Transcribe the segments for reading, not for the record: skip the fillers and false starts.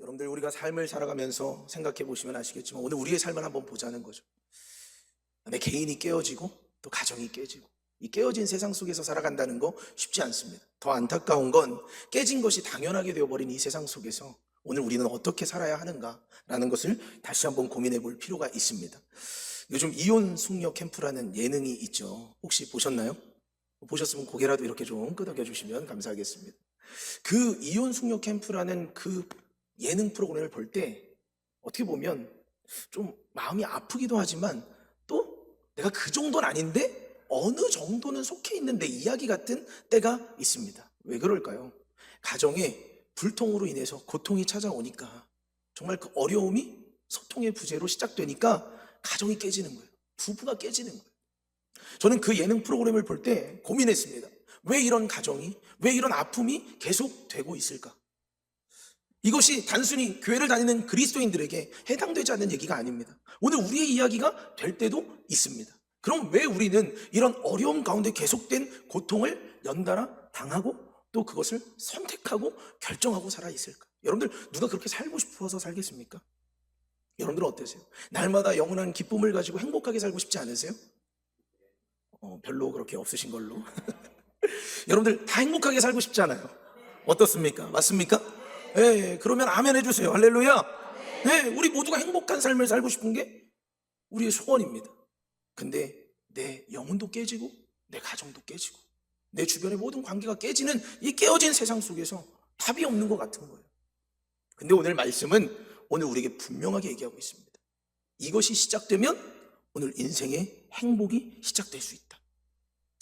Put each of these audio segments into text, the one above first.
여러분들 우리가 삶을 살아가면서 생각해 보시면 아시겠지만 오늘 우리의 삶을 한번 보자는 거죠. 내 개인이 깨어지고 또 가정이 깨지고 이 깨어진 세상 속에서 살아간다는 거 쉽지 않습니다. 더 안타까운 건 깨진 것이 당연하게 되어버린 이 세상 속에서 오늘 우리는 어떻게 살아야 하는가라는 것을 다시 한번 고민해 볼 필요가 있습니다. 요즘 이혼 숙녀 캠프라는 예능이 있죠. 혹시 보셨나요? 보셨으면 고개라도 이렇게 좀 끄덕여 주시면 감사하겠습니다. 그 이혼 숙녀 캠프라는 그 예능 프로그램을 볼 때 어떻게 보면 좀 마음이 아프기도 하지만 또 내가 그 정도는 아닌데 어느 정도는 속해 있는 내 이야기 같은 때가 있습니다. 왜 그럴까요? 가정에 불통으로 인해서 고통이 찾아오니까 정말 그 어려움이 소통의 부재로 시작되니까 가정이 깨지는 거예요. 부부가 깨지는 거예요. 저는 그 예능 프로그램을 볼 때 고민했습니다. 왜 이런 가정이, 왜 이런 아픔이 계속되고 있을까? 이것이 단순히 교회를 다니는 그리스도인들에게 해당되지 않는 얘기가 아닙니다. 오늘 우리의 이야기가 될 때도 있습니다. 그럼 왜 우리는 이런 어려움 가운데 계속된 고통을 연달아 당하고 또 그것을 선택하고 결정하고 살아 있을까? 여러분들 누가 그렇게 살고 싶어서 살겠습니까? 여러분들은 어떠세요? 날마다 영원한 기쁨을 가지고 행복하게 살고 싶지 않으세요? 별로 그렇게 없으신 걸로. 여러분들 다 행복하게 살고 싶잖아요. 어떻습니까? 맞습니까? 예, 그러면 아멘 해주세요. 할렐루야. 네, 우리 모두가 행복한 삶을 살고 싶은 게 우리의 소원입니다. 근데 내 영혼도 깨지고 내 가정도 깨지고 내 주변의 모든 관계가 깨지는 이 깨어진 세상 속에서 답이 없는 것 같은 거예요. 근데 오늘 말씀은 오늘 우리에게 분명하게 얘기하고 있습니다. 이것이 시작되면 오늘 인생의 행복이 시작될 수 있다.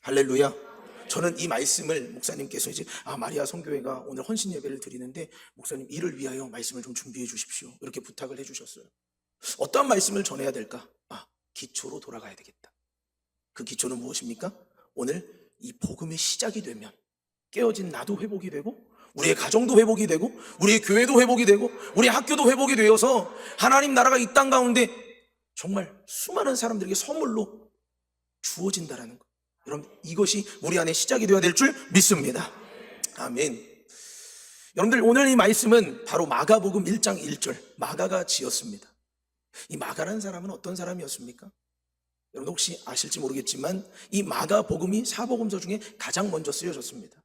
할렐루야. 저는 이 말씀을 목사님께서 이제 마리아 성교회가 오늘 헌신 예배를 드리는데 목사님 이를 위하여 말씀을 좀 준비해 주십시오. 이렇게 부탁을 해 주셨어요. 어떠한 말씀을 전해야 될까? 기초로 돌아가야 되겠다. 그 기초는 무엇입니까? 오늘 이 복음의 시작이 되면 깨어진 나도 회복이 되고 우리의 가정도 회복이 되고 우리의 교회도 회복이 되고 우리의 학교도 회복이 되어서 하나님 나라가 이 땅 가운데 정말 수많은 사람들에게 선물로 주어진다라는 것. 여러분 이것이 우리 안에 시작이 되어야 될 줄 믿습니다. 아멘. 여러분들 오늘 이 말씀은 바로 마가복음 1장 1절 마가가 지었습니다. 이 마가라는 사람은 어떤 사람이었습니까? 여러분 혹시 아실지 모르겠지만 이 마가복음이 사복음서 중에 가장 먼저 쓰여졌습니다.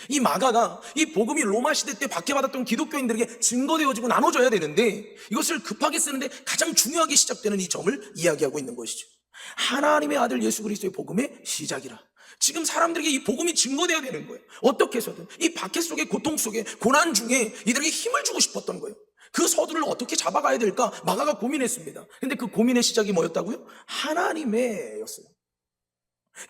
이 마가가 이 복음이 로마 시대 때 박해받았던 기독교인들에게 증거되어지고 나눠져야 되는데 이것을 급하게 쓰는데 가장 중요하게 시작되는 이 점을 이야기하고 있는 것이죠. 하나님의 아들 예수 그리스도의 복음의 시작이라. 지금 사람들에게 이 복음이 증거되어야 되는 거예요. 어떻게 해서든 이 박해 속에 고통 속에 고난 중에 이들에게 힘을 주고 싶었던 거예요. 그 서두를 어떻게 잡아가야 될까 마가가 고민했습니다. 근데 그 고민의 시작이 뭐였다고요? 하나님의 였어요.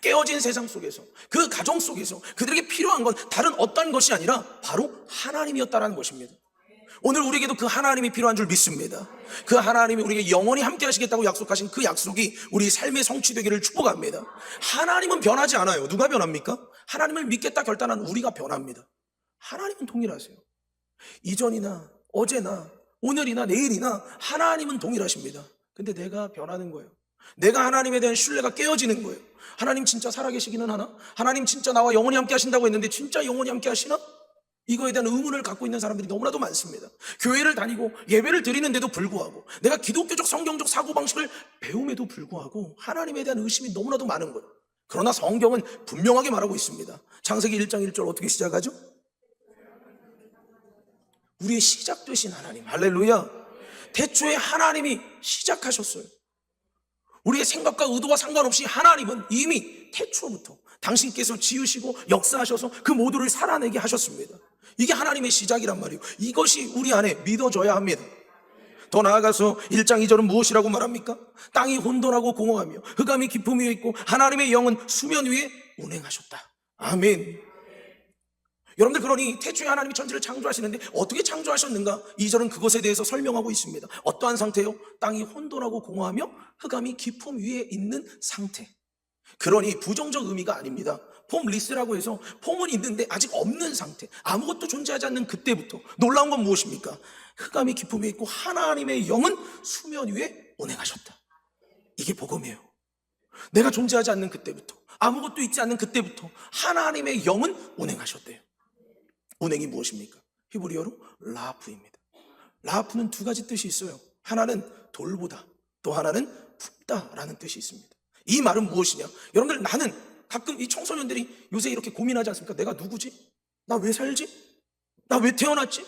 깨어진 세상 속에서 그 가정 속에서 그들에게 필요한 건 다른 어떤 것이 아니라 바로 하나님이었다는 것입니다. 오늘 우리에게도 그 하나님이 필요한 줄 믿습니다. 그 하나님이 우리에게 영원히 함께 하시겠다고 약속하신 그 약속이 우리 삶의 성취되기를 축복합니다. 하나님은 변하지 않아요. 누가 변합니까? 하나님을 믿겠다 결단한 우리가 변합니다. 하나님은 동일하세요. 이전이나 어제나 오늘이나 내일이나 하나님은 동일하십니다. 근데 내가 변하는 거예요. 내가 하나님에 대한 신뢰가 깨어지는 거예요. 하나님 진짜 살아계시기는 하나? 하나님 진짜 나와 영원히 함께 하신다고 했는데 진짜 영원히 함께 하시나? 이거에 대한 의문을 갖고 있는 사람들이 너무나도 많습니다. 교회를 다니고 예배를 드리는데도 불구하고 내가 기독교적 성경적 사고방식을 배움에도 불구하고 하나님에 대한 의심이 너무나도 많은 거예요. 그러나 성경은 분명하게 말하고 있습니다. 창세기 1장 1절 어떻게 시작하죠? 우리의 시작 되신 하나님, 할렐루야. 태초에 하나님이 시작하셨어요. 우리의 생각과 의도와 상관없이 하나님은 이미 태초부터 당신께서 지으시고 역사하셔서 그 모두를 살아내게 하셨습니다. 이게 하나님의 시작이란 말이에요. 이것이 우리 안에 믿어져야 합니다. 더 나아가서 1장 2절은 무엇이라고 말합니까? 땅이 혼돈하고 공허하며 흑암이 깊음 위에 있고 하나님의 영은 수면 위에 운행하셨다. 아멘. 여러분들 그러니 태초에 하나님이 천지를 창조하시는데 어떻게 창조하셨는가? 2절은 그것에 대해서 설명하고 있습니다. 어떠한 상태요? 땅이 혼돈하고 공허하며 흑암이 깊음 위에 있는 상태. 그러니 부정적 의미가 아닙니다. 폼리스라고 해서 폼은 있는데 아직 없는 상태, 아무것도 존재하지 않는 그때부터 놀라운 건 무엇입니까? 흑암이 깊음 위에 있고 하나님의 영은 수면 위에 운행하셨다. 이게 복음이에요. 내가 존재하지 않는 그때부터 아무것도 있지 않는 그때부터 하나님의 영은 운행하셨대요. 운행이 무엇입니까? 히브리어로 라프입니다. 라프는 두 가지 뜻이 있어요. 하나는 돌보다, 또 하나는 품다라는 뜻이 있습니다. 이 말은 무엇이냐? 여러분들, 나는 가끔 이 청소년들이 요새 이렇게 고민하지 않습니까? 내가 누구지? 나 왜 살지? 나 왜 태어났지?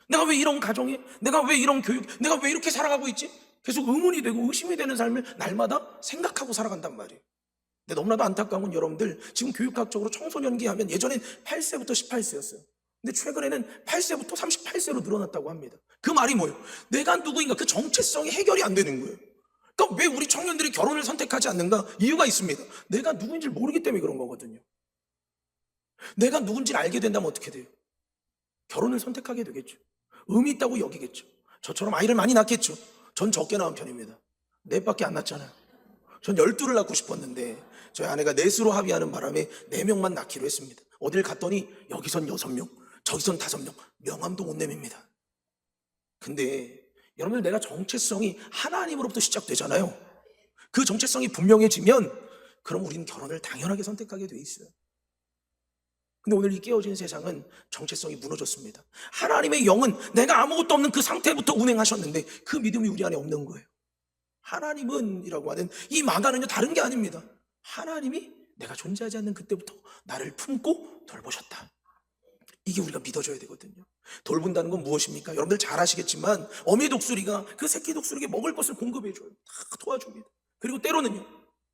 내가 왜 이런 가정에? 내가 왜 이런 교육? 내가 왜 이렇게 살아가고 있지? 계속 의문이 되고 의심이 되는 삶을 날마다 생각하고 살아간단 말이에요. 근데 너무나도 안타까운 건 여러분들, 지금 교육학적으로 청소년기 하면 예전엔 8세부터 18세였어요. 근데 최근에는 8세부터 38세로 늘어났다고 합니다. 그 말이 뭐예요? 내가 누구인가, 그 정체성이 해결이 안 되는 거예요. 그러니까 왜 우리 청년들이 결혼을 선택하지 않는가? 이유가 있습니다. 내가 누구인지 모르기 때문에 그런 거거든요. 내가 누군지를 알게 된다면 어떻게 돼요? 결혼을 선택하게 되겠죠. 의미 있다고 여기겠죠. 저처럼 아이를 많이 낳겠죠. 전 적게 낳은 편입니다. 넷밖에 안 낳잖아요. 전 12를 낳고 싶었는데 저희 아내가 넷으로 합의하는 바람에 4명만 낳기로 했습니다. 어딜 갔더니 여기선 6명, 저기선 5명, 명함도 못 내밉니다. 근데 여러분들, 내가 정체성이 하나님으로부터 시작되잖아요. 그 정체성이 분명해지면 그럼 우리는 결혼을 당연하게 선택하게 돼 있어요. 근데 오늘 이 깨어진 세상은 정체성이 무너졌습니다. 하나님의 영은 내가 아무것도 없는 그 상태부터 운행하셨는데 그 믿음이 우리 안에 없는 거예요. 하나님은 이라고 하는 이 마가는요, 다른 게 아닙니다. 하나님이 내가 존재하지 않는 그때부터 나를 품고 돌보셨다. 이게 우리가 믿어줘야 되거든요. 돌본다는 건 무엇입니까? 여러분들 잘 아시겠지만 어미 독수리가 그 새끼 독수리에게 먹을 것을 공급해줘요. 다 도와줍니다. 그리고 때로는요,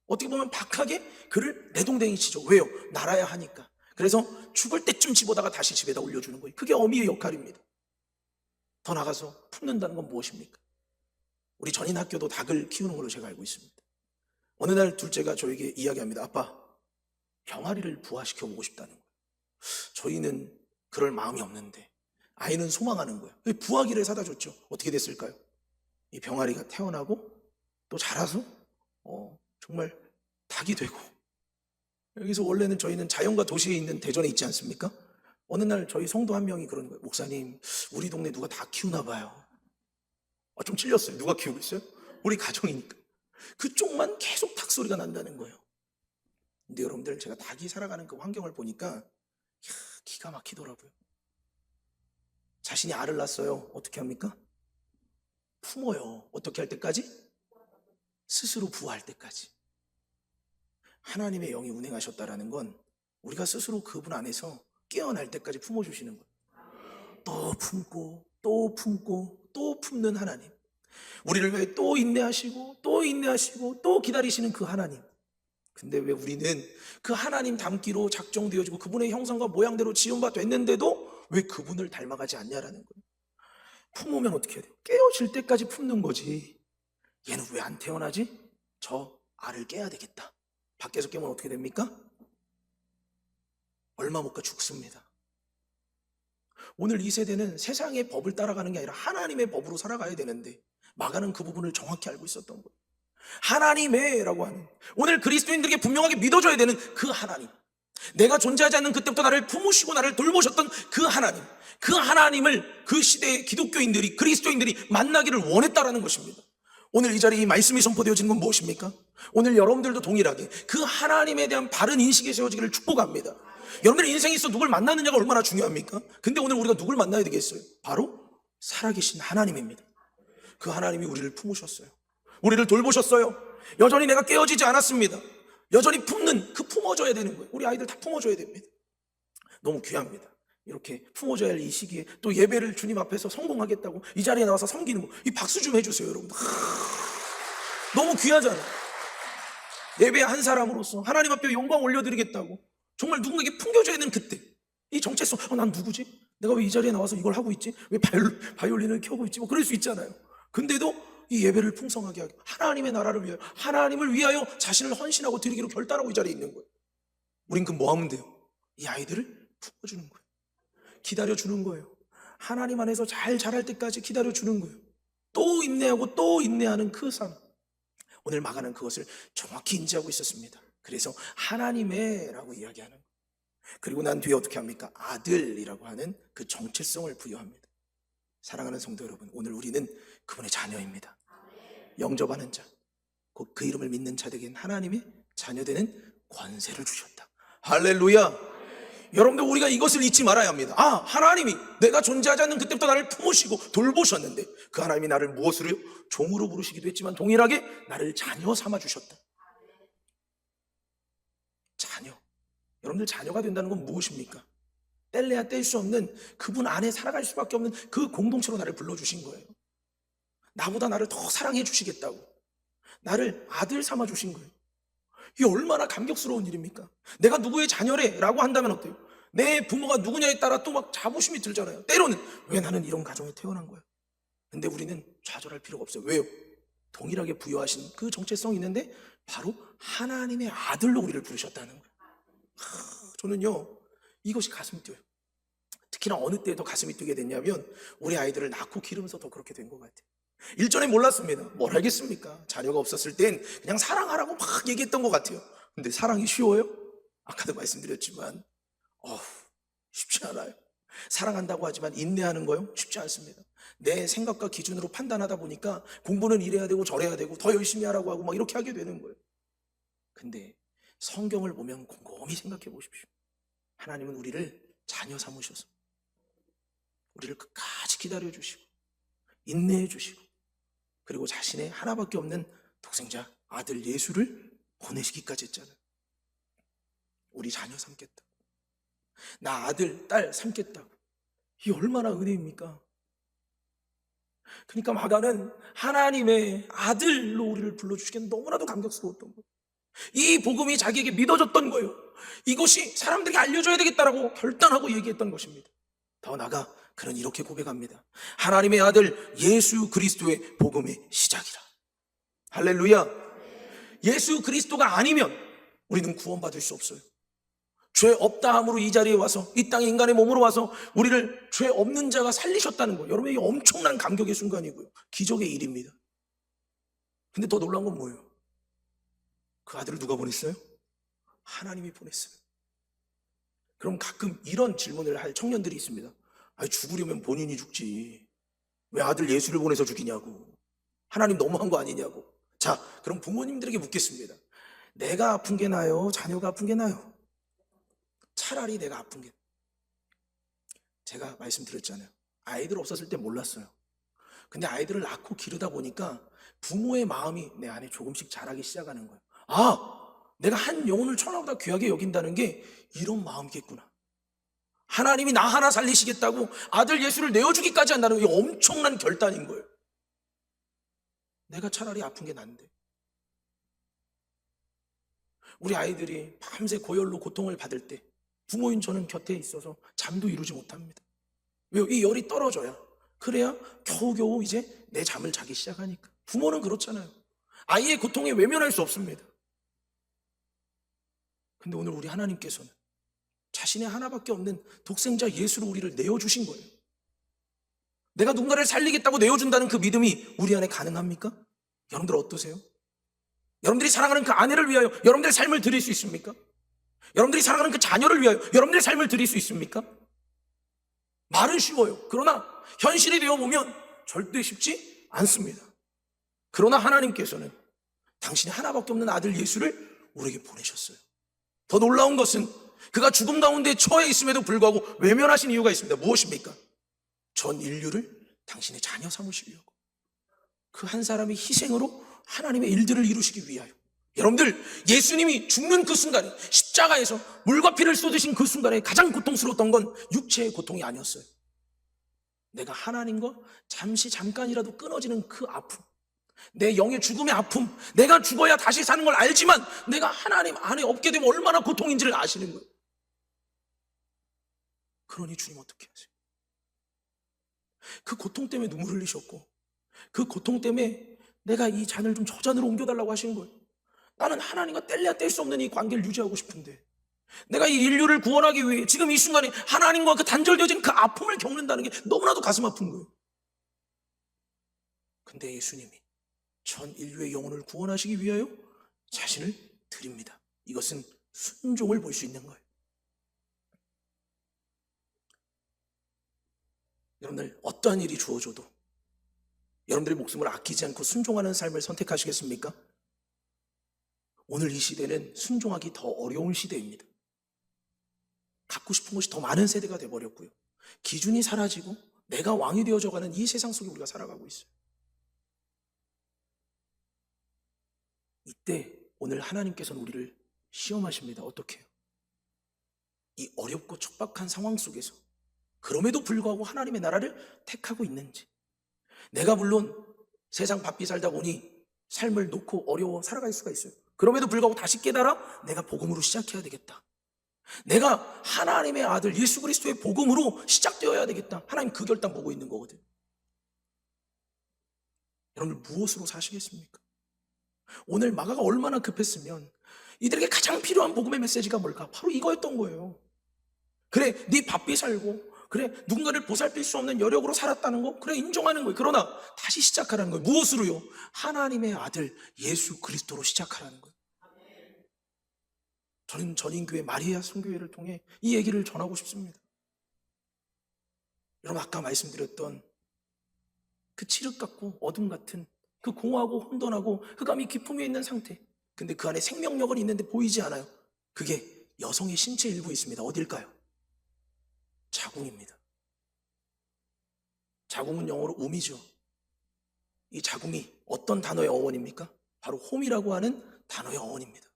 어떻게 보면 박하게 그를 내동댕이 치죠. 왜요? 날아야 하니까. 그래서 죽을 때쯤 집어다가 다시 집에다 올려주는 거예요. 그게 어미의 역할입니다. 더 나가서 품는다는 건 무엇입니까? 우리 전인 학교도 닭을 키우는 걸로 제가 알고 있습니다. 어느 날 둘째가 저에게 이야기합니다. 아빠, 병아리를 부화시켜 보고 싶다는 거예요. 저희는 그럴 마음이 없는데 아이는 소망하는 거예요. 부화기를 사다 줬죠. 어떻게 됐을까요? 이 병아리가 태어나고 또 자라서 정말 닭이 되고, 여기서 원래는 저희는 자연과 도시에 있는 대전에 있지 않습니까? 어느 날 저희 성도 한 명이 그러는 거예요. 목사님, 우리 동네 누가 닭 키우나 봐요. 좀 찔렸어요. 누가 키우고 있어요? 우리 가정이니까. 그쪽만 계속 닭 소리가 난다는 거예요. 근데 여러분들, 제가 닭이 살아가는 그 환경을 보니까 기가 막히더라고요. 자신이 알을 낳았어요. 어떻게 합니까? 품어요. 어떻게 할 때까지? 스스로 부화할 때까지. 하나님의 영이 운행하셨다라는 건 우리가 스스로 그분 안에서 깨어날 때까지 품어주시는 거예요. 또 품고 또 품고 또 품는 하나님, 우리를 위해 또 인내하시고 또 인내하시고 또 기다리시는 그 하나님. 근데 왜 우리는 그 하나님 닮기로 작정되어지고 그분의 형상과 모양대로 지은 바 됐는데도 왜 그분을 닮아가지 않냐라는 거예요. 품으면 어떻게 해야 돼요? 깨어질 때까지 품는 거지. 얘는 왜 안 태어나지? 저 알을 깨야 되겠다. 밖에서 깨면 어떻게 됩니까? 얼마 못 가 죽습니다. 오늘 이 세대는 세상의 법을 따라가는 게 아니라 하나님의 법으로 살아가야 되는데 마가는 그 부분을 정확히 알고 있었던 거예요. 하나님의 라고 하는, 오늘 그리스도인들에게 분명하게 믿어줘야 되는 그 하나님, 내가 존재하지 않는 그때부터 나를 품으시고 나를 돌보셨던 그 하나님, 그 하나님을 그 시대의 기독교인들이, 그리스도인들이 만나기를 원했다라는 것입니다. 오늘 이 자리에 이 말씀이 선포되어지는 건 무엇입니까? 오늘 여러분들도 동일하게 그 하나님에 대한 바른 인식이 세워지기를 축복합니다. 여러분들 인생에 있어 누굴 만나느냐가 얼마나 중요합니까? 근데 오늘 우리가 누굴 만나야 되겠어요? 바로 살아계신 하나님입니다. 그 하나님이 우리를 품으셨어요. 우리를 돌보셨어요. 여전히 내가 깨어지지 않았습니다. 여전히 품는, 그 품어줘야 되는 거예요. 우리 아이들 다 품어줘야 됩니다. 너무 귀합니다. 이렇게 품어줘야 할 이 시기에 또 예배를 주님 앞에서 성공하겠다고 이 자리에 나와서 섬기는 거, 이 박수 좀 해주세요, 여러분. 너무 귀하잖아요. 예배 한 사람으로서 하나님 앞에 영광 올려드리겠다고 정말 누군가에게 품겨줘야 되는 그때, 이 정체성, 난 누구지? 내가 왜 이 자리에 나와서 이걸 하고 있지? 왜 바이올린을 켜고 있지? 뭐 그럴 수 있잖아요. 근데도 이 예배를 풍성하게 하고 하나님의 나라를 위하여, 하나님을 위하여 자신을 헌신하고 드리기로 결단하고 이 자리에 있는 거예요. 우린 그 뭐 하면 돼요? 이 아이들을 품어주는 거예요. 기다려주는 거예요. 하나님 안에서 잘 자랄 때까지 기다려주는 거예요. 또 인내하고 또 인내하는 그 삶. 오늘 마가는 그것을 정확히 인지하고 있었습니다. 그래서 하나님의 라고 이야기하는 거예요. 그리고 난 뒤에 어떻게 합니까? 아들이라고 하는 그 정체성을 부여합니다. 사랑하는 성도 여러분, 오늘 우리는 그분의 자녀입니다. 영접하는 자, 곧 그 이름을 믿는 자들에게는 하나님의 자녀되는 권세를 주셨다. 할렐루야. 여러분들 우리가 이것을 잊지 말아야 합니다. 하나님이 내가 존재하지 않는 그때부터 나를 품으시고 돌보셨는데 그 하나님이 나를 무엇으로요? 종으로 부르시기도 했지만 동일하게 나를 자녀 삼아 주셨다. 자녀. 여러분들 자녀가 된다는 건 무엇입니까? 뗄래야 뗄 수 없는 그분 안에 살아갈 수밖에 없는 그 공동체로 나를 불러주신 거예요. 나보다 나를 더 사랑해 주시겠다고 나를 아들 삼아 주신 거예요. 이게 얼마나 감격스러운 일입니까? 내가 누구의 자녀래 라고 한다면 어때요? 내 부모가 누구냐에 따라 또 막 자부심이 들잖아요. 때로는 왜 나는 이런 가정에 태어난 거야? 근데 우리는 좌절할 필요가 없어요. 왜요? 동일하게 부여하신 그 정체성이 있는데 바로 하나님의 아들로 우리를 부르셨다는 거예요. 저는요 이것이 가슴이 뛰어요. 특히나 어느 때에 더 가슴이 뛰게 됐냐면 우리 아이들을 낳고 기르면서 더 그렇게 된 것 같아요. 일전에 몰랐습니다. 뭘 알겠습니까? 자녀가 없었을 땐 그냥 사랑하라고 막 얘기했던 것 같아요. 근데 사랑이 쉬워요? 아까도 말씀드렸지만 쉽지 않아요. 사랑한다고 하지만 인내하는 거요? 쉽지 않습니다. 내 생각과 기준으로 판단하다 보니까 공부는 이래야 되고 저래야 되고 더 열심히 하라고 하고 막 이렇게 하게 되는 거예요. 근데 성경을 보면 곰곰이 생각해 보십시오. 하나님은 우리를 자녀 삼으셔서 우리를 끝까지 기다려 주시고 인내해 주시고 그리고 자신의 하나밖에 없는 독생자 아들 예수를 보내시기까지 했잖아요. 우리 자녀 삼겠다. 나 아들, 딸 삼겠다고. 이게 얼마나 은혜입니까? 그러니까 마가는 하나님의 아들로 우리를 불러주시기엔 너무나도 감격스러웠던 거예요. 이 복음이 자기에게 믿어졌던 거예요. 이것이 사람들에게 알려줘야 되겠다라고 결단하고 얘기했던 것입니다. 더 나아가 그는 이렇게 고백합니다. 하나님의 아들 예수 그리스도의 복음의 시작이라. 할렐루야. 예수 그리스도가 아니면 우리는 구원받을 수 없어요. 죄 없다 함으로 이 자리에 와서 이 땅에 인간의 몸으로 와서 우리를 죄 없는 자가 살리셨다는 거예요. 여러분 이게 엄청난 감격의 순간이고요. 기적의 일입니다. 근데 더 놀라운 건 뭐예요? 그 아들을 누가 보냈어요? 하나님이 보냈어요. 그럼 가끔 이런 질문을 할 청년들이 있습니다. 죽으려면 본인이 죽지 왜 아들 예수를 보내서 죽이냐고. 하나님 너무한 거 아니냐고. 자, 그럼 부모님들에게 묻겠습니다. 내가 아픈 게 나아요? 자녀가 아픈 게 나아요? 차라리 내가 아픈 게. 제가 말씀드렸잖아요. 아이들 없었을 때 몰랐어요. 근데 아이들을 낳고 기르다 보니까 부모의 마음이 내 안에 조금씩 자라기 시작하는 거예요. 내가 한 영혼을 천하보다 귀하게 여긴다는 게 이런 마음이겠구나. 하나님이 나 하나 살리시겠다고 아들 예수를 내어주기까지 한다는 게 엄청난 결단인 거예요. 내가 차라리 아픈 게 난데. 우리 아이들이 밤새 고열로 고통을 받을 때 부모인 저는 곁에 있어서 잠도 이루지 못합니다. 왜요? 이 열이 떨어져야 그래야 겨우겨우 이제 내 잠을 자기 시작하니까. 부모는 그렇잖아요. 아이의 고통에 외면할 수 없습니다. 근데 오늘 우리 하나님께서는 자신의 하나밖에 없는 독생자 예수로 우리를 내어주신 거예요. 내가 누군가를 살리겠다고 내어준다는 그 믿음이 우리 안에 가능합니까? 여러분들 어떠세요? 여러분들이 사랑하는 그 아내를 위하여 여러분들의 삶을 드릴 수 있습니까? 여러분들이 사랑하는 그 자녀를 위하여 여러분들의 삶을 드릴 수 있습니까? 말은 쉬워요. 그러나 현실이 되어보면 절대 쉽지 않습니다. 그러나 하나님께서는 당신의 하나밖에 없는 아들 예수를 우리에게 보내셨어요. 더 놀라운 것은 그가 죽음 가운데 처해 있음에도 불구하고 외면하신 이유가 있습니다. 무엇입니까? 전 인류를 당신의 자녀 삼으시려고. 그 한 사람의 희생으로 하나님의 일들을 이루시기 위하여. 여러분들, 예수님이 죽는 그 순간에 십자가에서 물과 피를 쏟으신 그 순간에 가장 고통스러웠던 건 육체의 고통이 아니었어요. 내가 하나님과 잠깐이라도 끊어지는 그 아픔, 내 영의 죽음의 아픔, 내가 죽어야 다시 사는 걸 알지만 내가 하나님 안에 없게 되면 얼마나 고통인지를 아시는 거예요. 그러니 주님 어떻게 하세요? 그 고통 때문에 눈물 흘리셨고 그 고통 때문에 내가 이 잔을 좀 저 잔으로 옮겨달라고 하시는 거예요. 나는 하나님과 뗄래야 뗄 수 없는 이 관계를 유지하고 싶은데 내가 이 인류를 구원하기 위해 지금 이 순간에 하나님과 그 단절되어진 그 아픔을 겪는다는 게 너무나도 가슴 아픈 거예요. 근데 예수님이 전 인류의 영혼을 구원하시기 위하여 자신을 드립니다. 이것은 순종을 볼 수 있는 거예요. 여러분들 어떠한 일이 주어져도 여러분들의 목숨을 아끼지 않고 순종하는 삶을 선택하시겠습니까? 오늘 이 시대는 순종하기 더 어려운 시대입니다. 갖고 싶은 것이 더 많은 세대가 돼버렸고요. 기준이 사라지고 내가 왕이 되어져가는 이 세상 속에 우리가 살아가고 있어요. 이때 오늘 하나님께서는 우리를 시험하십니다. 어떻게 해요? 이 어렵고 척박한 상황 속에서 그럼에도 불구하고 하나님의 나라를 택하고 있는지, 내가 물론 세상 바삐 살다 보니 삶을 놓고 어려워 살아갈 수가 있어요. 그럼에도 불구하고 다시 깨달아 내가 복음으로 시작해야 되겠다. 내가 하나님의 아들 예수 그리스도의 복음으로 시작되어야 되겠다. 하나님 그 결단 보고 있는 거거든요. 여러분들 무엇으로 사시겠습니까? 오늘 마가가 얼마나 급했으면 이들에게 가장 필요한 복음의 메시지가 뭘까? 바로 이거였던 거예요. 그래, 네 바삐 살고, 그래, 누군가를 보살필 수 없는 여력으로 살았다는 거, 그래, 인정하는 거예요. 그러나 다시 시작하라는 거예요. 무엇으로요? 하나님의 아들 예수 그리스도로 시작하라는 거예요. 저는 전인교회 마리아 선교회를 통해 이 얘기를 전하고 싶습니다. 여러분, 아까 말씀드렸던 그 칠흑 같고 어둠 같은 그 공허하고 혼돈하고 흑암이 깊음 위에 있는 상태, 근데 그 안에 생명력은 있는데 보이지 않아요. 그게 여성의 신체 일부에 있습니다. 어딜까요? 자궁입니다. 자궁은 영어로 um이죠. 이 자궁이 어떤 단어의 어원입니까? 바로 홈이라고 하는 단어의 어원입니다.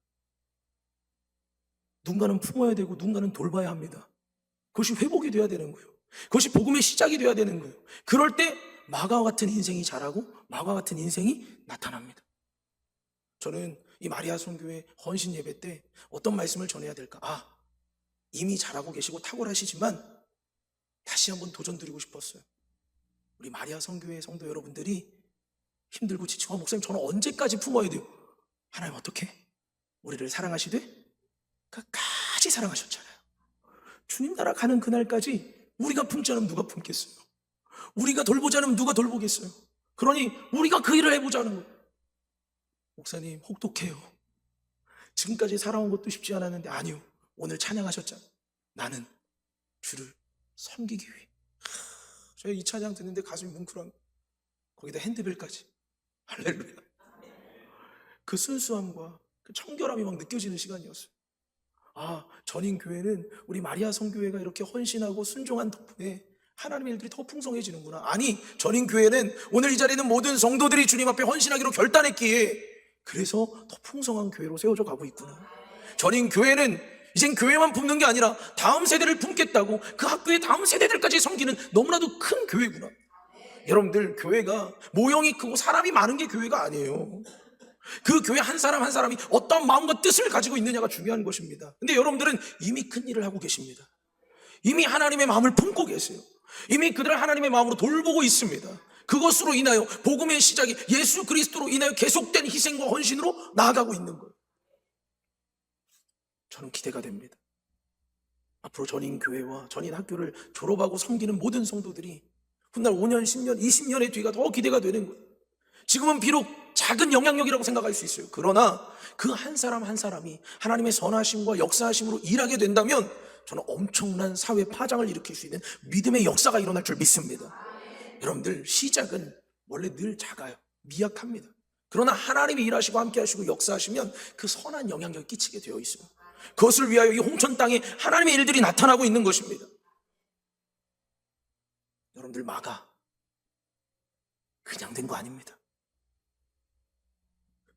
누군가는 품어야 되고 누군가는 돌봐야 합니다. 그것이 회복이 돼야 되는 거예요. 그것이 복음의 시작이 돼야 되는 거예요. 그럴 때 마가와 같은 인생이 자라고 마가와 같은 인생이 나타납니다. 저는 이 마리아 선교회 헌신 예배 때 어떤 말씀을 전해야 될까? 이미 잘하고 계시고 탁월하시지만 다시 한번 도전 드리고 싶었어요. 우리 마리아 선교회 성도 여러분들이 힘들고 지치고, 목사님 저는 언제까지 품어야 돼요? 하나님 어떻게? 우리를 사랑하시되 끝까지 사랑하셨잖아요. 주님 나라 가는 그날까지 우리가 품지 않으면 누가 품겠어요? 우리가 돌보지 않으면 누가 돌보겠어요? 그러니 우리가 그 일을 해보자는 거예요. 목사님 혹독해요. 지금까지 살아온 것도 쉽지 않았는데, 아니요, 오늘 찬양하셨잖아요. 나는 주를 섬기기 위해. 저희 이 찬양 듣는데 가슴이 뭉클한, 거기다 핸드벨까지. 할렐루야. 그 순수함과 그 청결함이 막 느껴지는 시간이었어요. 전인교회는 우리 마리아 성교회가 이렇게 헌신하고 순종한 덕분에 하나님의 일들이 더 풍성해지는구나. 아니, 전인교회는 오늘 이 자리에 있는 모든 성도들이 주님 앞에 헌신하기로 결단했기에 그래서 더 풍성한 교회로 세워져 가고 있구나. 전인교회는 이젠 교회만 품는 게 아니라 다음 세대를 품겠다고 그 학교의 다음 세대들까지 섬기는 너무나도 큰 교회구나. 여러분들, 교회가 모형이 크고 사람이 많은 게 교회가 아니에요. 그 교회 한 사람 한 사람이 어떤 마음과 뜻을 가지고 있느냐가 중요한 것입니다. 근데 여러분들은 이미 큰 일을 하고 계십니다. 이미 하나님의 마음을 품고 계세요. 이미 그들을 하나님의 마음으로 돌보고 있습니다. 그것으로 인하여 복음의 시작이 예수 그리스도로 인하여 계속된 희생과 헌신으로 나아가고 있는 거예요. 저는 기대가 됩니다. 앞으로 전인교회와 전인학교를 졸업하고 섬기는 모든 성도들이 훗날 5년, 10년, 20년의 뒤가 더 기대가 되는 거예요. 지금은 비록 작은 영향력이라고 생각할 수 있어요. 그러나 그 한 사람 한 사람이 하나님의 선하심과 역사하심으로 일하게 된다면 저는 엄청난 사회 파장을 일으킬 수 있는 믿음의 역사가 일어날 줄 믿습니다. 여러분들, 시작은 원래 늘 작아요. 미약합니다. 그러나 하나님이 일하시고 함께 하시고 역사하시면 그 선한 영향력이 끼치게 되어 있어요. 그것을 위하여 이 홍천 땅에 하나님의 일들이 나타나고 있는 것입니다. 여러분들, 마가 그냥 된 거 아닙니다.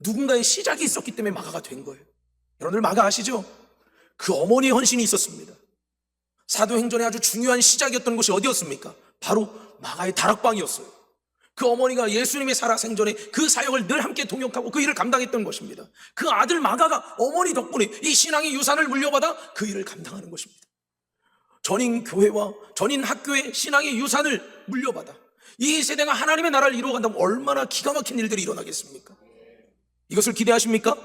누군가의 시작이 있었기 때문에 마가가 된 거예요. 여러분들, 마가 아시죠? 그 어머니의 헌신이 있었습니다. 사도행전의 아주 중요한 시작이었던 곳이 어디였습니까? 바로 마가의 다락방이었어요. 그 어머니가 예수님의 살아생전에 그 사역을 늘 함께 동역하고 그 일을 감당했던 것입니다. 그 아들 마가가 어머니 덕분에 이 신앙의 유산을 물려받아 그 일을 감당하는 것입니다. 전인교회와 전인학교의 신앙의 유산을 물려받아 이 세대가 하나님의 나라를 이루어간다면 얼마나 기가 막힌 일들이 일어나겠습니까? 이것을 기대하십니까?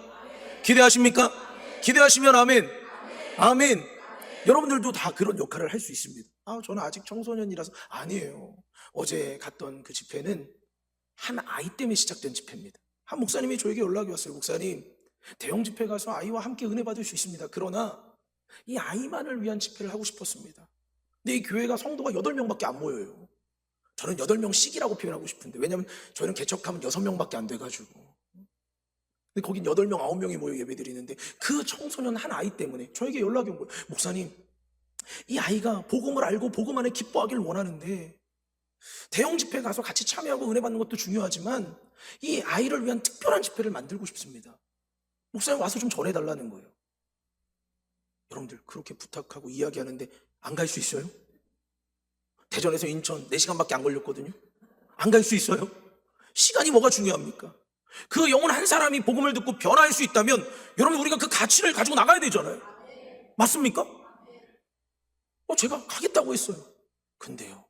기대하십니까? 기대하시면 아멘. 아멘. 여러분들도 다 그런 역할을 할 수 있습니다. 저는 아직 청소년이라서. 아니에요. 어제 갔던 그 집회는 한 아이 때문에 시작된 집회입니다. 한 목사님이 저에게 연락이 왔어요. 목사님, 대형 집회 가서 아이와 함께 은혜 받을 수 있습니다. 그러나 이 아이만을 위한 집회를 하고 싶었습니다. 근데 이 교회가 성도가 8명밖에 안 모여요. 저는 8명씩이라고 표현하고 싶은데, 왜냐하면 저희는 개척하면 6명밖에 안 돼가지고. 근데 거긴 8명, 9명이 모여 예배드리는데 그 청소년 한 아이 때문에 저에게 연락이 온 거예요. 목사님, 이 아이가 복음을 알고 복음 안에 기뻐하기를 원하는데, 대형 집회에 가서 같이 참여하고 은혜 받는 것도 중요하지만 이 아이를 위한 특별한 집회를 만들고 싶습니다. 목사님 와서 좀 전해달라는 거예요. 여러분들 그렇게 부탁하고 이야기하는데 안 갈 수 있어요? 대전에서 인천 4시간밖에 안 걸렸거든요. 안 갈 수 있어요? 시간이 뭐가 중요합니까? 그 영혼 한 사람이 복음을 듣고 변화할 수 있다면 여러분 우리가 그 가치를 가지고 나가야 되잖아요. 맞습니까? 제가 가겠다고 했어요. 근데요,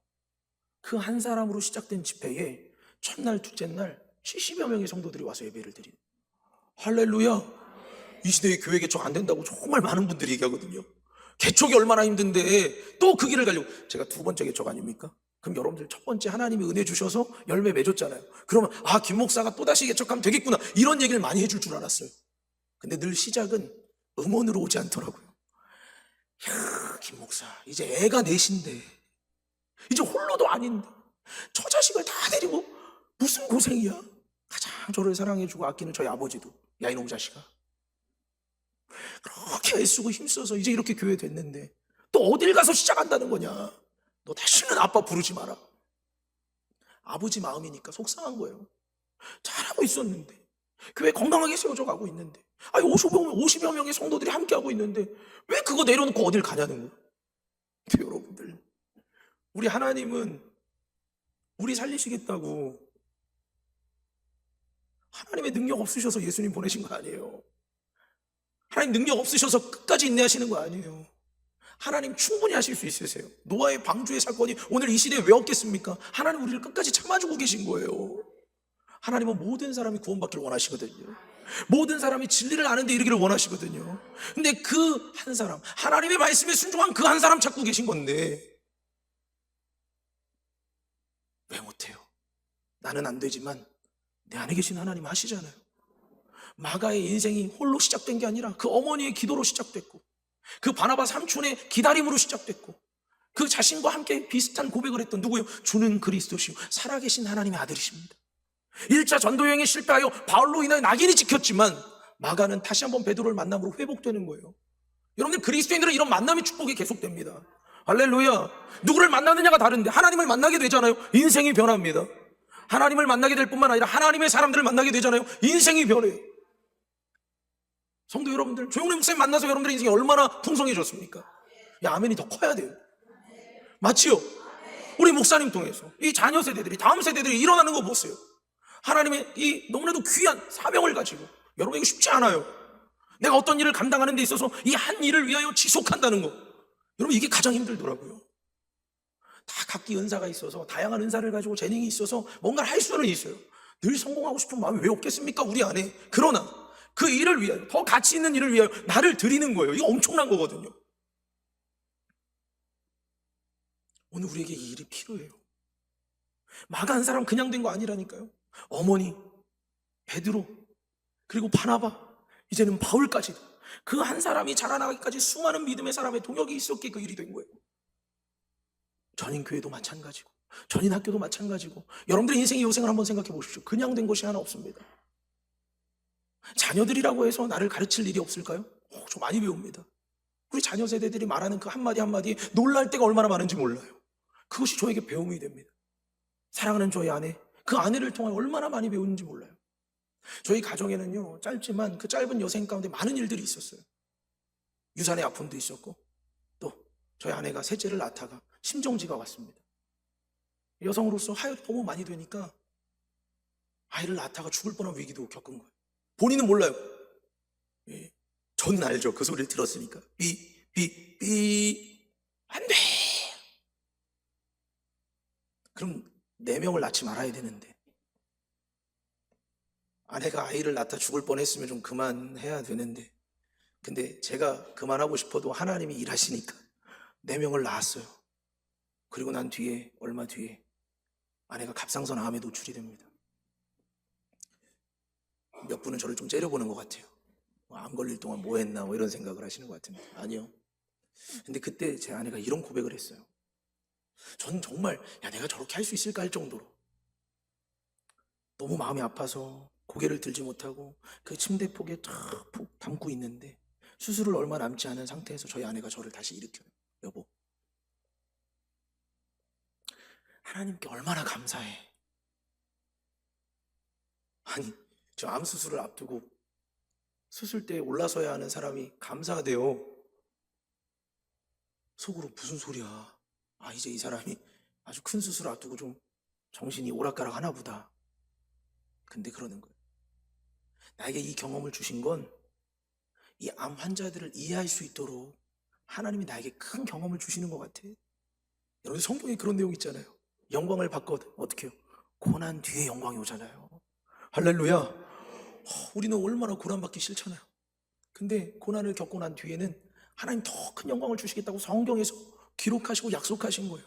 그 한 사람으로 시작된 집회에 첫날 둘째 날 70여 명의 성도들이 와서 예배를 드린. 할렐루야. 이 시대에 교회 개척 안 된다고 정말 많은 분들이 얘기하거든요. 개척이 얼마나 힘든데 또 그 길을 가려고. 제가 두 번째 개척 아닙니까? 그럼 여러분들 첫 번째 하나님이 은혜 주셔서 열매 맺었잖아요. 그러면 김 목사가 또다시 개척하면 되겠구나, 이런 얘기를 많이 해줄 줄 알았어요. 근데 늘 시작은 음원으로 오지 않더라고요. 야, 김 목사 이제 애가 넷인데, 이제 홀로도 아닌데 저 자식을 다 데리고 무슨 고생이야. 가장 저를 사랑해주고 아끼는 저희 아버지도, 야 이놈 자식아, 그렇게 애쓰고 힘써서 이제 이렇게 교회 됐는데 또 어딜 가서 시작한다는 거냐. 너 다시는 아빠 부르지 마라. 아버지 마음이니까 속상한 거예요. 잘하고 있었는데, 교회 건강하게 세워져 가고 있는데, 50여 명의 성도들이 함께 하고 있는데 왜 그거 내려놓고 어딜 가냐는 거예요. 근데 여러분들, 우리 하나님은 우리 살리시겠다고 하나님의 능력 없으셔서 예수님 보내신 거 아니에요. 하나님 능력 없으셔서 끝까지 인내하시는 거 아니에요. 하나님 충분히 하실 수 있으세요. 노아의 방주의 사건이 오늘 이 시대에 왜 없겠습니까? 하나님 우리를 끝까지 참아주고 계신 거예요. 하나님은 모든 사람이 구원받기를 원하시거든요. 모든 사람이 진리를 아는 데 이르기를 원하시거든요. 근데 그 한 사람, 하나님의 말씀에 순종한 그 한 사람 찾고 계신 건데 왜 못해요? 나는 안 되지만 내 안에 계신 하나님 하시잖아요. 마가의 인생이 홀로 시작된 게 아니라 그 어머니의 기도로 시작됐고, 그 바나바 삼촌의 기다림으로 시작됐고, 그 자신과 함께 비슷한 고백을 했던 누구요? 주는 그리스도시요 살아계신 하나님의 아들이십니다. 1차 전도여행에 실패하여 바울로 인하여 낙인이 찍혔지만 마가는 다시 한번 베드로를 만남으로 회복되는 거예요. 여러분들, 그리스도인들은 이런 만남의 축복이 계속됩니다. 할렐루야. 누구를 만나느냐가 다른데 하나님을 만나게 되잖아요. 인생이 변합니다. 하나님을 만나게 될 뿐만 아니라 하나님의 사람들을 만나게 되잖아요. 인생이 변해요. 성도 여러분들, 조용래 목사님 만나서 여러분들의 인생이 얼마나 풍성해졌습니까? 아멘이 더 커야 돼요. 맞지요? 우리 목사님 통해서 이 자녀 세대들이, 다음 세대들이 일어나는 거 보세요. 하나님의 이 너무나도 귀한 사명을 가지고, 여러분 이거 쉽지 않아요. 내가 어떤 일을 감당하는 데 있어서 이 한 일을 위하여 지속한다는 거, 여러분 이게 가장 힘들더라고요. 다 각기 은사가 있어서, 다양한 은사를 가지고 재능이 있어서 뭔가를 할 수는 있어요. 늘 성공하고 싶은 마음이 왜 없겠습니까, 우리 안에. 그러나 그 일을 위하여, 더 가치 있는 일을 위하여 나를 드리는 거예요. 이거 엄청난 거거든요. 오늘 우리에게 이 일이 필요해요. 마가 한 사람 그냥 된 거 아니라니까요. 어머니, 베드로, 그리고 바나바, 이제는 바울까지도 그 한 사람이 자라나기까지 수많은 믿음의 사람의 동역이 있었기에 그 일이 된 거예요. 전인교회도 마찬가지고 전인학교도 마찬가지고, 여러분들의 인생의 요생을 한번 생각해 보십시오. 그냥 된 것이 하나 없습니다. 자녀들이라고 해서 나를 가르칠 일이 없을까요? 저 많이 배웁니다. 우리 자녀 세대들이 말하는 그 한마디 한마디에 놀랄 때가 얼마나 많은지 몰라요. 그것이 저에게 배움이 됩니다. 사랑하는 저희 아내, 그 아내를 통해 얼마나 많이 배우는지 몰라요. 저희 가정에는요, 짧지만 그 짧은 여생 가운데 많은 일들이 있었어요. 유산의 아픔도 있었고, 또 저희 아내가 셋째를 낳다가 심정지가 왔습니다. 여성으로서 하혈이 너무 많이 되니까 아이를 낳다가 죽을 뻔한 위기도 겪은 거예요. 본인은 몰라요. 저는 알죠. 그 소리를 들었으니까. 안 돼. 그럼 4명을 낳지 말아야 되는데, 아내가 아이를 낳다 죽을 뻔했으면 좀 그만해야 되는데, 근데 제가 그만하고 싶어도 하나님이 일하시니까 4명을 낳았어요. 그리고 난 뒤에, 얼마 뒤에 아내가 갑상선 암에 노출이 됩니다. 몇 분은 저를 좀 째려보는 것 같아요. 암 걸릴 동안 뭐 했나, 이런 생각을 하시는 것 같은데, 아니요. 근데 그때 제 아내가 이런 고백을 했어요. 전 정말 내가 저렇게 할 수 있을까 할 정도로 너무 마음이 아파서 고개를 들지 못하고 그 침대 폭에 푹 담고 있는데, 수술을 얼마 남지 않은 상태에서 저희 아내가 저를 다시 일으켜요. 여보, 하나님께 얼마나 감사해. 아니, 저 암 수술을 앞두고 수술대에 올라서야 하는 사람이 감사하대요. 속으로 무슨 소리야. 아, 이제 이 사람이 아주 큰 수술을 앞두고 좀 정신이 오락가락 하나 보다. 근데 그러는 거예요. 나에게 이 경험을 주신 건 이 암 환자들을 이해할 수 있도록 하나님이 나에게 큰 경험을 주시는 것 같아. 여러분, 성경에 그런 내용 있잖아요. 영광을 받거든. 어떻게 해요? 고난 뒤에 영광이 오잖아요. 할렐루야. 우리는 얼마나 고난받기 싫잖아요. 근데 고난을 겪고 난 뒤에는 하나님 더 큰 영광을 주시겠다고 성경에서 기록하시고 약속하신 거예요.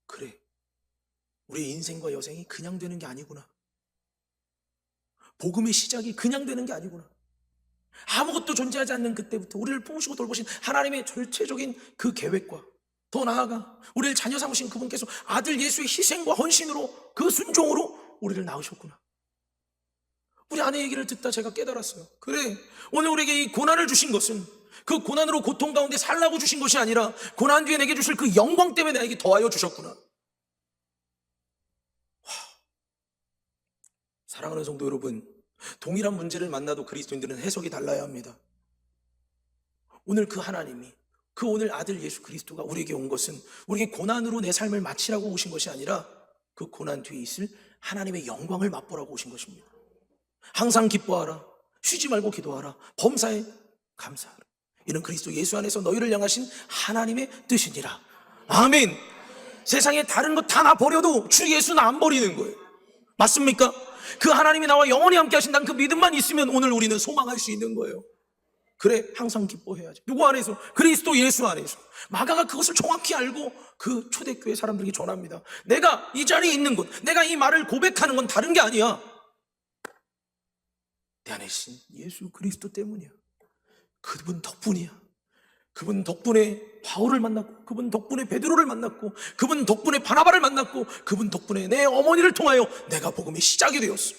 그래, 우리의 인생과 여생이 그냥 되는 게 아니구나. 복음의 시작이 그냥 되는 게 아니구나. 아무것도 존재하지 않는 그때부터 우리를 품으시고 돌보신 하나님의 절체적인 그 계획과 더 나아가 우리를 자녀 삼으신 그분께서 아들 예수의 희생과 헌신으로 그 순종으로 우리를 낳으셨구나. 우리 아내 얘기를 듣다 제가 깨달았어요. 그래, 오늘 우리에게 이 고난을 주신 것은 그 고난으로 고통 가운데 살라고 주신 것이 아니라 고난 뒤에 내게 주실 그 영광 때문에 나에게 더하여 주셨구나. 사랑하는 성도 여러분, 동일한 문제를 만나도 그리스도인들은 해석이 달라야 합니다. 오늘 그 하나님이, 그 오늘 아들 예수 그리스도가 우리에게 온 것은 우리에게 고난으로 내 삶을 마치라고 오신 것이 아니라 그 고난 뒤에 있을 하나님의 영광을 맛보라고 오신 것입니다. 항상 기뻐하라, 쉬지 말고 기도하라, 범사에 감사하라. 이는 그리스도 예수 안에서 너희를 향하신 하나님의 뜻이니라. 아멘. 세상에 다른 것 다 나 버려도 주 예수 나 안 버리는 거예요. 맞습니까? 그 하나님이 나와 영원히 함께 하신다는 그 믿음만 있으면 오늘 우리는 소망할 수 있는 거예요. 그래, 항상 기뻐해야지. 누구 안에서? 그리스도 예수 안에서. 마가가 그것을 정확히 알고 그 초대교회 사람들에게 전합니다. 내가 이 자리에 있는 것, 내가 이 말을 고백하는 건 다른 게 아니야. 내 안에 신 예수 그리스도 때문이야. 그분 덕분이야. 그분 덕분에 바울을 만났고, 그분 덕분에 베드로를 만났고, 그분 덕분에 바나바를 만났고, 그분 덕분에 내 어머니를 통하여 내가 복음의 시작이 되었어.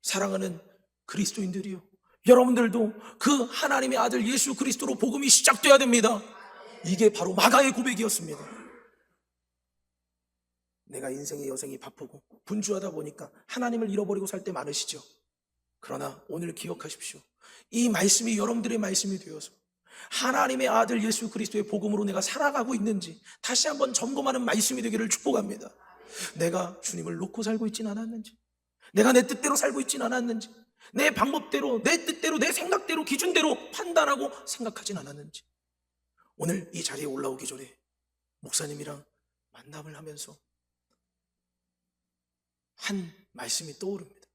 사랑하는 그리스도인들이요, 여러분들도 그 하나님의 아들 예수 그리스도로 복음이 시작돼야 됩니다. 이게 바로 마가의 고백이었습니다. 내가 인생의 여생이 바쁘고 분주하다 보니까 하나님을 잃어버리고 살 때 많으시죠. 그러나 오늘 기억하십시오. 이 말씀이 여러분들의 말씀이 되어서 하나님의 아들 예수 그리스도의 복음으로 내가 살아가고 있는지 다시 한번 점검하는 말씀이 되기를 축복합니다. 내가 주님을 놓고 살고 있진 않았는지, 내가 내 뜻대로 살고 있진 않았는지, 내 방법대로, 내 뜻대로, 내 생각대로, 기준대로 판단하고 생각하진 않았는지, 오늘 이 자리에 올라오기 전에 목사님이랑 만남을 하면서 한 말씀이 떠오릅니다.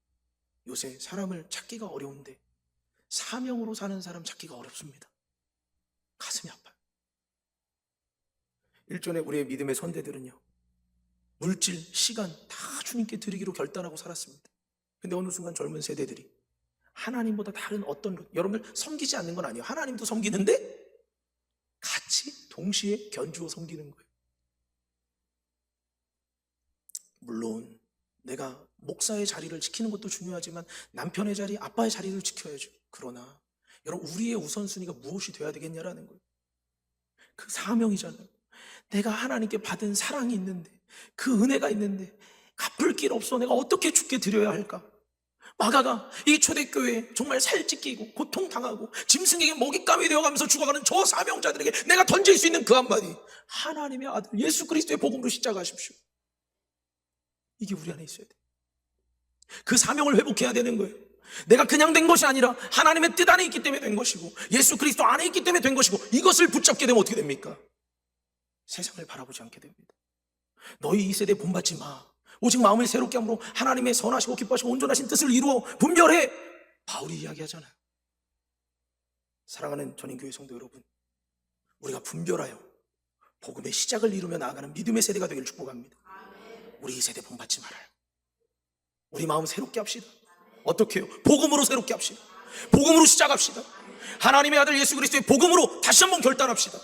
요새 사람을 찾기가 어려운데 사명으로 사는 사람 찾기가 어렵습니다. 가슴이 아파요. 일전에 우리의 믿음의 선대들은요, 물질, 시간 다 주님께 드리기로 결단하고 살았습니다. 근데 어느 순간 젊은 세대들이 하나님보다 다른 어떤 것, 여러분들 섬기지 않는 건 아니에요. 하나님도 섬기는데 같이 동시에 견주어 섬기는 거예요. 물론 내가 목사의 자리를 지키는 것도 중요하지만 남편의 자리, 아빠의 자리를 지켜야죠. 그러나 여러분, 우리의 우선순위가 무엇이 돼야 되겠냐라는 거예요. 그 사명이잖아요. 내가 하나님께 받은 사랑이 있는데, 그 은혜가 있는데 갚을 길 없어. 내가 어떻게 주께 드려야 할까? 마가가 이 초대교회에 정말 살찌끼고 고통당하고 짐승에게 먹잇감이 되어가면서 죽어가는 저 사명자들에게 내가 던질 수 있는 그 한마디, 하나님의 아들 예수 그리스도의 복음으로 시작하십시오. 이게 우리 안에 있어야 돼. 그 사명을 회복해야 되는 거예요. 내가 그냥 된 것이 아니라 하나님의 뜻 안에 있기 때문에 된 것이고, 예수 그리스도 안에 있기 때문에 된 것이고, 이것을 붙잡게 되면 어떻게 됩니까? 세상을 바라보지 않게 됩니다. 너희 이 세대에 본받지 마. 오직 마음을 새롭게 함으로 하나님의 선하시고 기뻐하시고 온전하신 뜻을 이루어 분별해. 바울이 이야기하잖아요. 사랑하는 전인교회 성도 여러분, 우리가 분별하여 복음의 시작을 이루며 나아가는 믿음의 세대가 되기를 축복합니다. 우리 이 세대 본받지 말아요. 우리 마음 새롭게 합시다. 어떻게 해요? 복음으로 새롭게 합시다. 복음으로 시작합시다. 하나님의 아들 예수 그리스도의 복음으로 다시 한번 결단합시다.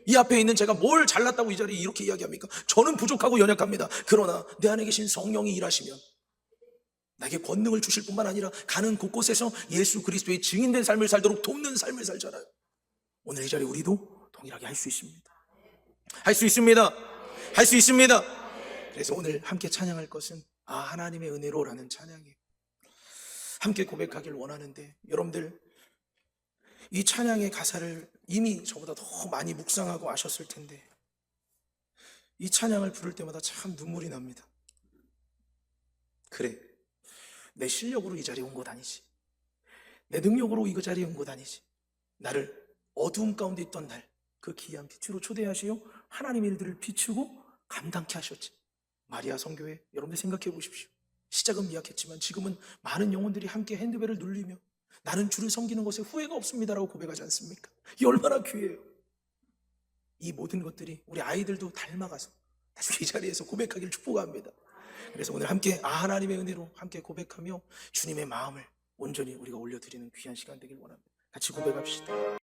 이 앞에 있는 제가 뭘 잘났다고 이 자리에 이렇게 이야기합니까? 저는 부족하고 연약합니다. 그러나 내 안에 계신 성령이 일하시면 나에게 권능을 주실 뿐만 아니라 가는 곳곳에서 예수 그리스도의 증인된 삶을 살도록 돕는 삶을 살잖아요. 오늘 이 자리에 우리도 동일하게 할 수 있습니다. 할 수 있습니다. 할 수 있습니다. 그래서 오늘 함께 찬양할 것은 하나님의 은혜로라는 찬양이에요. 함께 고백하길 원하는데, 여러분들 이 찬양의 가사를 이미 저보다 더 많이 묵상하고 아셨을 텐데, 이 찬양을 부를 때마다 참 눈물이 납니다. 그래, 내 실력으로 이 자리에 온 것 아니지, 내 능력으로 이 자리에 온 것 아니지, 나를 어두움 가운데 있던 날 그 기이한 빛으로 초대하시어 하나님의 일들을 비추고 감당케 하셨지. 마리아 성교회, 여러분들 생각해 보십시오. 시작은 미약했지만 지금은 많은 영혼들이 함께 핸드벨을 눌리며 나는 주를 섬기는 것에 후회가 없습니다라고 고백하지 않습니까? 이 얼마나 귀해요. 이 모든 것들이 우리 아이들도 닮아가서 나중에 이 자리에서 고백하기를 축복합니다. 그래서 오늘 함께 하나님의 은혜로 함께 고백하며 주님의 마음을 온전히 우리가 올려드리는 귀한 시간 되길 원합니다. 같이 고백합시다.